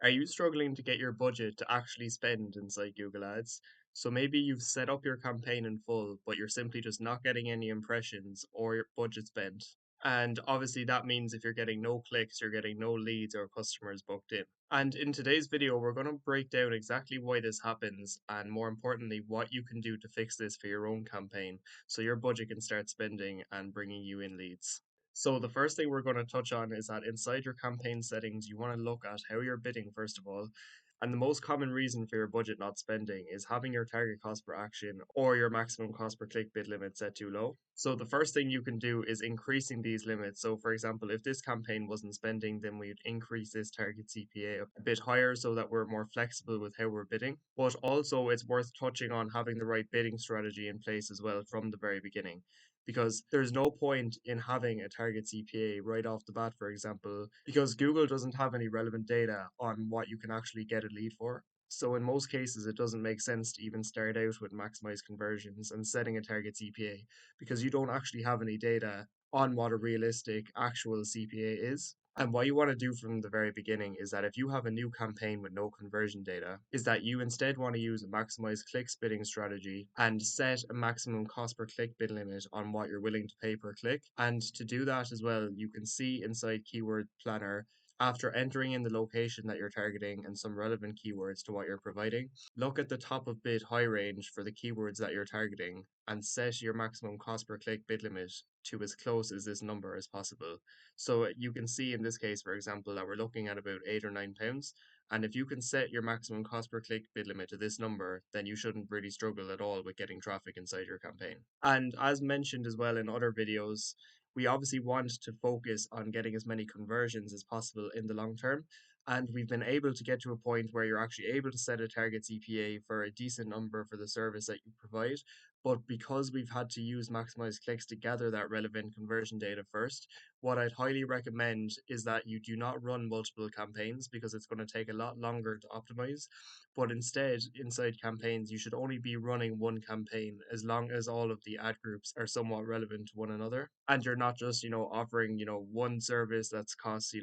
Are you struggling to get your budget to actually spend inside Google Ads? So maybe you've set up your campaign in full, but you're simply just not getting any impressions or your budget spent. And obviously, that means if you're getting no clicks, you're getting no leads or customers booked in. And in today's video, we're going to break down exactly why this happens and more importantly, what you can do to fix this for your own campaign so your budget can start spending and bringing you in leads. So the first thing we're going to touch on is that inside your campaign settings, you want to look at how you're bidding first of all. And the most common reason for your budget not spending is having your target cost per action or your maximum cost per click bid limit set too low. So the first thing you can do is increasing these limits. So for example, if this campaign wasn't spending, then we'd increase this target CPA a bit higher so that we're more flexible with how we're bidding. But also it's worth touching on having the right bidding strategy in place as well from the very beginning, because there's no point in having a target CPA right off the bat, for example, because Google doesn't have any relevant data on what you can actually get a lead for. So in most cases, it doesn't make sense to even start out with maximize conversions and setting a target CPA because you don't actually have any data on what a realistic actual CPA is. And what you want to do from the very beginning is that if you have a new campaign with no conversion data, is that you instead want to use a maximize clicks bidding strategy and set a maximum cost per click bid limit on what you're willing to pay per click. And to do that as well, you can see inside Keyword Planner, after entering in the location that you're targeting and some relevant keywords to what you're providing, look at the top of bid high range for the keywords that you're targeting and set your maximum cost per click bid limit to as close as this number as possible. So you can see in this case, for example, that we're looking at about £8 or £9. And if you can set your maximum cost per click bid limit to this number, then you shouldn't really struggle at all with getting traffic inside your campaign. And as mentioned as well in other videos, we obviously want to focus on getting as many conversions as possible in the long term. And we've been able to get to a point where you're actually able to set a target CPA for a decent number for the service that you provide. But because we've had to use maximize clicks to gather that relevant conversion data first, what I'd highly recommend is that you do not run multiple campaigns because it's going to take a lot longer to optimize. But instead, inside campaigns, you should only be running one campaign as long as all of the ad groups are somewhat relevant to one another. And you're not just, offering, one service that's cost,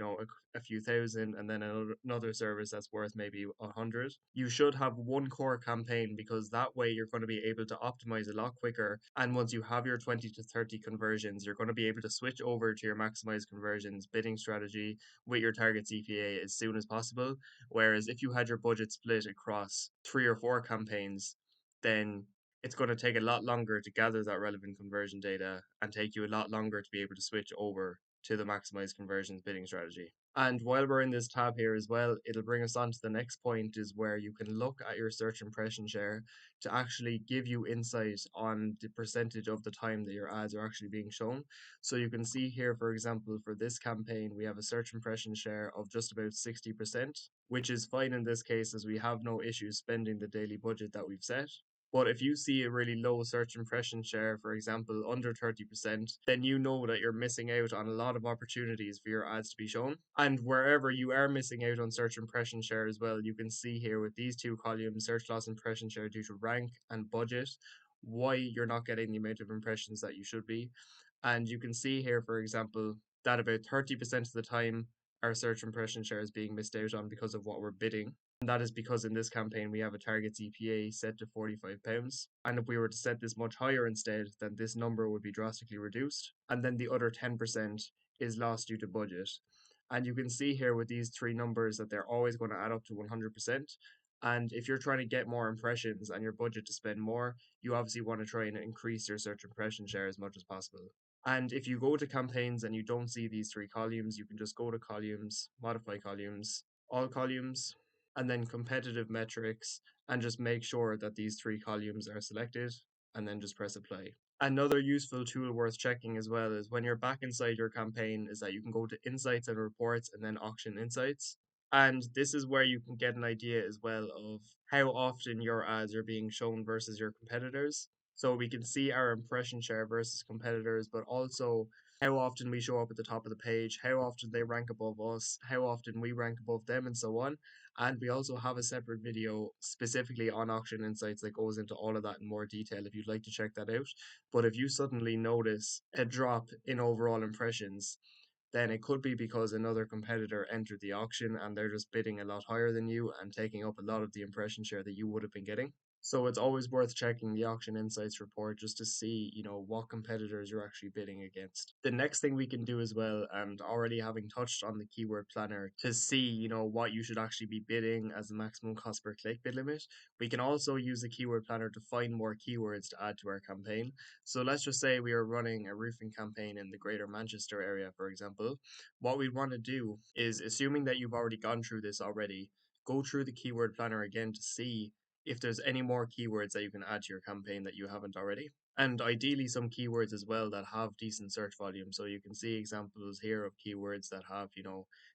a few thousand and then another service that's worth maybe 100. You should have one core campaign because that way you're going to be able to optimize a lot quicker. And once you have your 20 to 30 conversions, you're going to be able to switch over to your maximize conversions bidding strategy with your target CPA as soon as possible. Whereas if you had your budget split across 3 or 4 campaigns, then it's going to take a lot longer to gather that relevant conversion data and take you a lot longer to be able to switch over to the maximize conversions bidding strategy. And while we're in this tab here as well, it'll bring us on to the next point is where you can look at your search impression share to actually give you insight on the percentage of the time that your ads are actually being shown. So you can see here, for example, for this campaign, we have a search impression share of just about 60%, which is fine in this case as we have no issues spending the daily budget that we've set. But if you see a really low search impression share, for example, under 30%, then you know that you're missing out on a lot of opportunities for your ads to be shown. And wherever you are missing out on search impression share as well, you can see here with these 2 columns, search loss impression share due to rank and budget, why you're not getting the amount of impressions that you should be. And you can see here, for example, that about 30% of the time our search impression share is being missed out on because of what we're bidding. And that is because in this campaign we have a target CPA set to £45. And if we were to set this much higher instead, then this number would be drastically reduced. And then the other 10% is lost due to budget. And you can see here with these 3 numbers that they're always going to add up to 100%. And if you're trying to get more impressions and your budget to spend more, you obviously want to try and increase your search impression share as much as possible. And if you go to campaigns and you don't see these 3 columns, you can just go to columns, modify columns, all columns, and then competitive metrics, and just make sure that these 3 columns are selected, and then just press apply. Another useful tool worth checking as well is when you're back inside your campaign is that you can go to insights and reports and then auction insights. And this is where you can get an idea as well of how often your ads are being shown versus your competitors. So we can see our impression share versus competitors, but also how often we show up at the top of the page, how often they rank above us, how often we rank above them, and so on. And we also have a separate video specifically on auction insights that goes into all of that in more detail if you'd like to check that out. But if you suddenly notice a drop in overall impressions, then it could be because another competitor entered the auction and they're just bidding a lot higher than you and taking up a lot of the impression share that you would have been getting. So it's always worth checking the auction insights report just to see, what competitors you're actually bidding against. The next thing we can do as well, and already having touched on the keyword planner to see, what you should actually be bidding as the maximum cost per click bid limit, we can also use the keyword planner to find more keywords to add to our campaign. So let's just say we are running a roofing campaign in the Greater Manchester area, for example. What we want to do is, assuming that you've already gone through this already, go through the keyword planner again to see if there's any more keywords that you can add to your campaign that you haven't already. And ideally, some keywords as well that have decent search volume. So you can see examples here of keywords that have,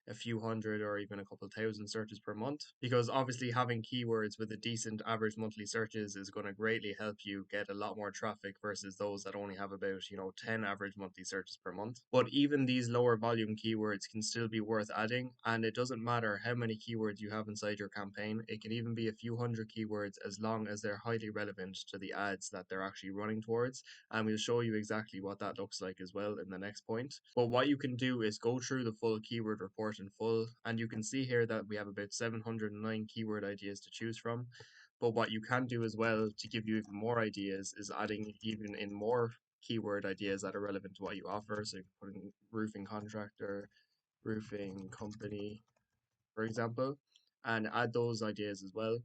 a few hundred or even a couple thousand searches per month. Because obviously, having keywords with a decent average monthly searches is going to greatly help you get a lot more traffic versus those that only have about, 10 average monthly searches per month. But even these lower volume keywords can still be worth adding. And it doesn't matter how many keywords you have inside your campaign, it can even be a few hundred keywords as long as they're highly relevant to the ads that they're actually running towards. And we'll show you exactly what that looks like as well in the next point. But what you can do is go through the full keyword report in full, and you can see here that we have about 709 keyword ideas to choose from. But what you can do as well to give you even more ideas is adding even in more keyword ideas that are relevant to what you offer. So you can put in roofing contractor, roofing company, for example, and add those ideas as well.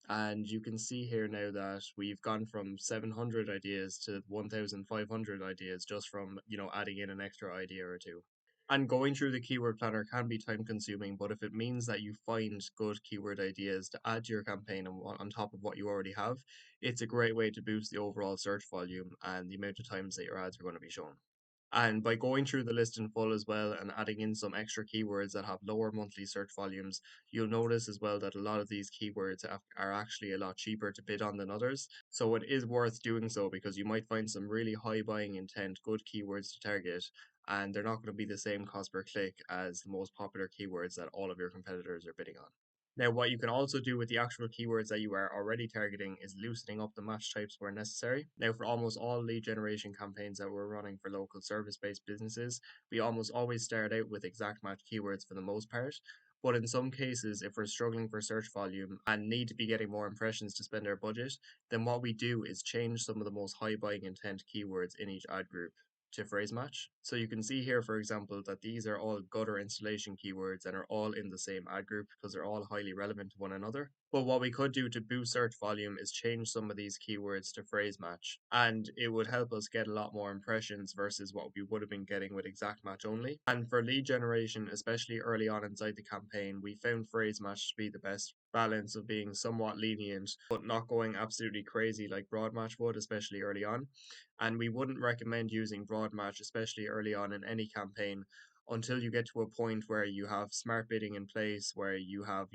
And you can see here now that we've gone from 700 ideas to 1,500 ideas just from, adding in an extra idea or two. And going through the keyword planner can be time consuming, but if it means that you find good keyword ideas to add to your campaign on top of what you already have, it's a great way to boost the overall search volume and the amount of times that your ads are going to be shown. And by going through the list in full as well and adding in some extra keywords that have lower monthly search volumes, you'll notice as well that a lot of these keywords are actually a lot cheaper to bid on than others. So it is worth doing so because you might find some really high buying intent, good keywords to target, and they're not going to be the same cost per click as the most popular keywords that all of your competitors are bidding on. Now, what you can also do with the actual keywords that you are already targeting is loosening up the match types where necessary. Now, for almost all lead generation campaigns that we're running for local service based businesses, we almost always start out with exact match keywords for the most part. But in some cases, if we're struggling for search volume and need to be getting more impressions to spend our budget, then what we do is change some of the most high buying intent keywords in each ad group to phrase match. So you can see here, for example, that these are all gutter installation keywords and are all in the same ad group because they're all highly relevant to one another. But what we could do to boost search volume is change some of these keywords to phrase match, and it would help us get a lot more impressions versus what we would have been getting with exact match only. And for lead generation, especially early on inside the campaign, we found phrase match to be the best balance of being somewhat lenient but not going absolutely crazy like broad match would, especially early on. And we wouldn't recommend using broad match, especially early on in any campaign, until you get to a point where you have smart bidding in place, where you have,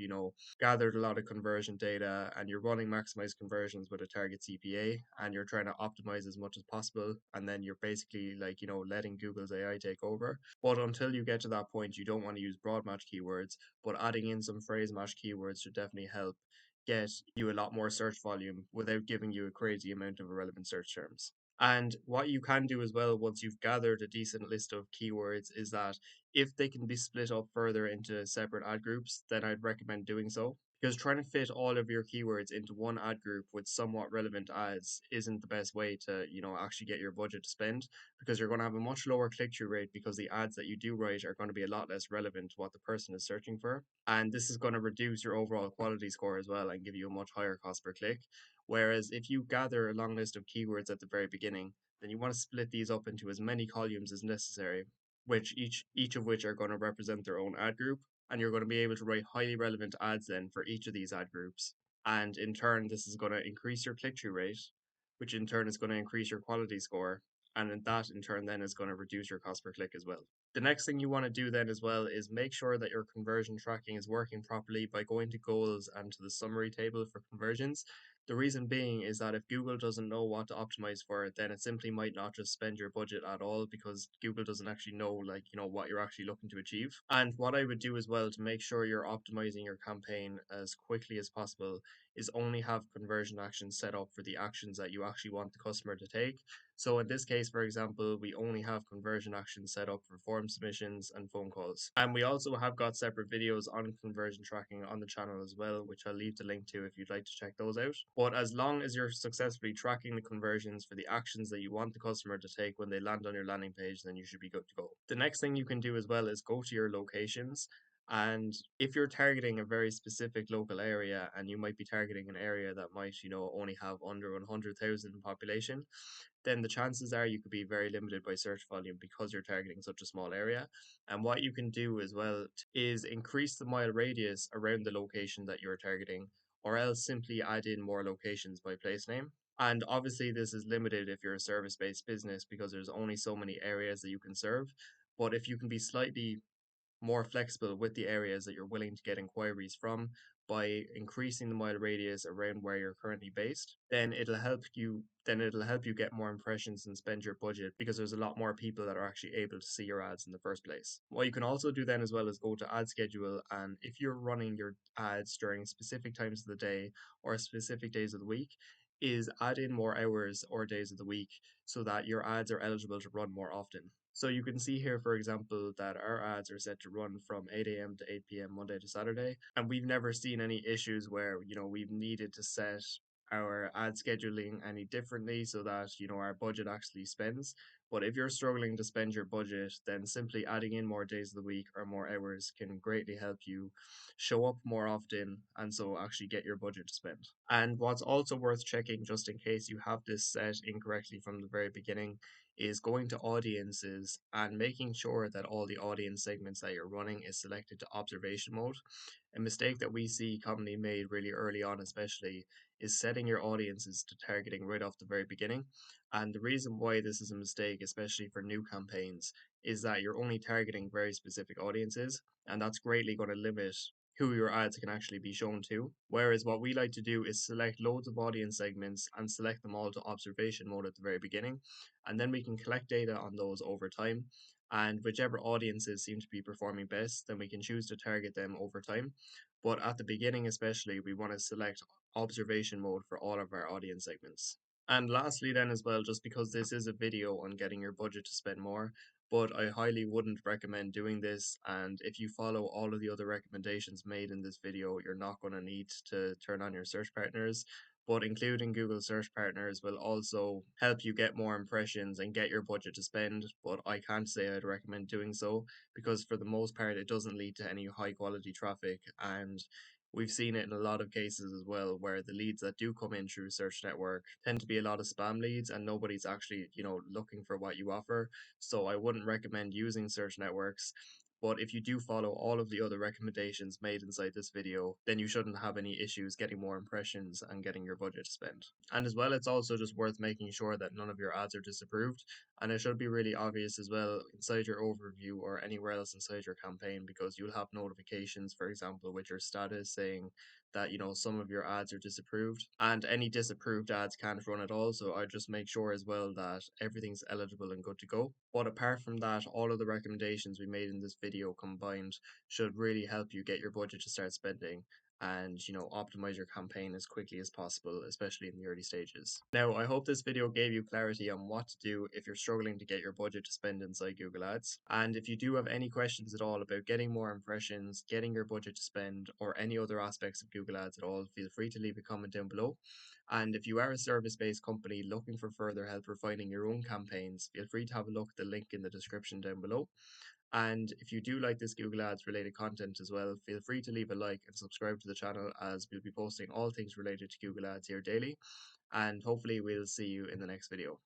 gathered a lot of conversion data and you're running maximized conversions with a target CPA and you're trying to optimize as much as possible. And then you're basically like, letting Google's AI take over. But until you get to that point, you don't want to use broad match keywords, but adding in some phrase match keywords should definitely help get you a lot more search volume without giving you a crazy amount of irrelevant search terms. And what you can do as well, once you've gathered a decent list of keywords, is that if they can be split up further into separate ad groups, then I'd recommend doing so. Because trying to fit all of your keywords into one ad group with somewhat relevant ads isn't the best way to, actually get your budget to spend, because you're going to have a much lower click-through rate because the ads that you do write are going to be a lot less relevant to what the person is searching for. And this is going to reduce your overall quality score as well and give you a much higher cost per click. Whereas if you gather a long list of keywords at the very beginning, then you want to split these up into as many columns as necessary, which each of which are going to represent their own ad group, and you're going to be able to write highly relevant ads then for each of these ad groups. And in turn, this is going to increase your click-through rate, which in turn is going to increase your quality score, and that in turn then is going to reduce your cost per click as well. The next thing you want to do then as well is make sure that your conversion tracking is working properly by going to goals and to the summary table for conversions. The reason being is that if Google doesn't know what to optimize for, then it simply might not just spend your budget at all because Google doesn't actually know, like, what you're actually looking to achieve. And what I would do as well to make sure you're optimizing your campaign as quickly as possible is only have conversion actions set up for the actions that you actually want the customer to take. So in this case, for example, we only have conversion actions set up for form submissions and phone calls. And we also have got separate videos on conversion tracking on the channel as well, which I'll leave the link to if you'd like to check those out. But as long as you're successfully tracking the conversions for the actions that you want the customer to take when they land on your landing page, then you should be good to go. The next thing you can do as well is go to your locations. And if you're targeting a very specific local area and you might be targeting an area that might, only have under 100,000 population, then the chances are you could be very limited by search volume because you're targeting such a small area. And what you can do as well is increase the mile radius around the location that you're targeting, or else simply add in more locations by place name. And obviously, this is limited if you're a service based business because there's only so many areas that you can serve. But if you can be slightly more flexible with the areas that you're willing to get inquiries from by increasing the mile radius around where you're currently based, then it'll help you get more impressions and spend your budget because there's a lot more people that are actually able to see your ads in the first place. What you can also do then as well is go to ad schedule, and if you're running your ads during specific times of the day or specific days of the week, is add in more hours or days of the week so that your ads are eligible to run more often. So you can see here, for example, that our ads are set to run from 8 a.m. to 8 p.m. Monday to Saturday, and we've never seen any issues where, we've needed to set our ad scheduling any differently so that, our budget actually spends. But if you're struggling to spend your budget, then simply adding in more days of the week or more hours can greatly help you show up more often and so actually get your budget to spend. And what's also worth checking, just in case you have this set incorrectly from the very beginning, is going to audiences and making sure that all the audience segments that you're running is selected to observation mode. A mistake that we see commonly made really early on, especially, is setting your audiences to targeting right off the very beginning. And the reason why this is a mistake, especially for new campaigns, is that you're only targeting very specific audiences, and that's greatly going to limit who your ads can actually be shown to. Whereas what we like to do is select loads of audience segments and select them all to observation mode at the very beginning, and then we can collect data on those over time. And whichever audiences seem to be performing best, then we can choose to target them over time. But at the beginning, especially, we want to select observation mode for all of our audience segments. And lastly, then as well, just because this is a video on getting your budget to spend more, but I highly wouldn't recommend doing this. And if you follow all of the other recommendations made in this video, you're not going to need to turn on your search partners. But including Google search partners will also help you get more impressions and get your budget to spend. But I can't say I'd recommend doing so because, for the most part, it doesn't lead to any high quality traffic. And we've seen it in a lot of cases as well, where the leads that do come in through Search Network tend to be a lot of spam leads and nobody's actually, looking for what you offer. So I wouldn't recommend using search networks. But if you do follow all of the other recommendations made inside this video, then you shouldn't have any issues getting more impressions and getting your budget to spend. And as well, it's also just worth making sure that none of your ads are disapproved. And it should be really obvious as well inside your overview or anywhere else inside your campaign, because you'll have notifications, for example, with your status saying that, some of your ads are disapproved, and any disapproved ads can't run at all. So I just make sure as well that everything's eligible and good to go. But apart from that, all of the recommendations we made in this video combined should really help you get your budget to start spending and, optimize your campaign as quickly as possible, especially in the early stages. Now, I hope this video gave you clarity on what to do if you're struggling to get your budget to spend inside Google Ads. And if you do have any questions at all about getting more impressions, getting your budget to spend, or any other aspects of Google Ads at all, feel free to leave a comment down below. And if you are a service-based company looking for further help refining your own campaigns, feel free to have a look at the link in the description down below. And if you do like this Google Ads related content as well, feel free to leave a like and subscribe to the channel, as we'll be posting all things related to Google Ads here daily. And hopefully we'll see you in the next video.